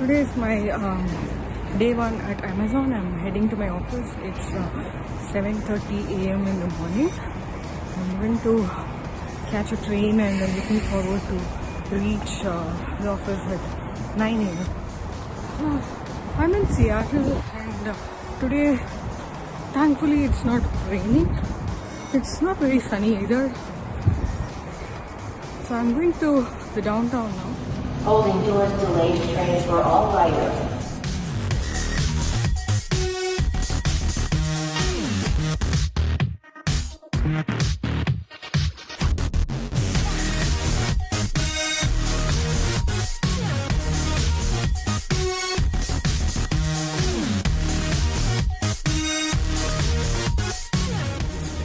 Today is my day one at Amazon. I'm heading to my office. It's 7:30 a.m. in the morning. I'm going to catch a train and I'm looking forward to reach the office at 9 a.m. I'm in Seattle and today, thankfully, it's not raining. It's not very sunny either. So I'm going to the downtown now. Holding doors delayed trains for all riders.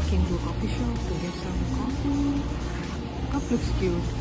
Came to a coffee shop to get some coffee. Cup looks cute.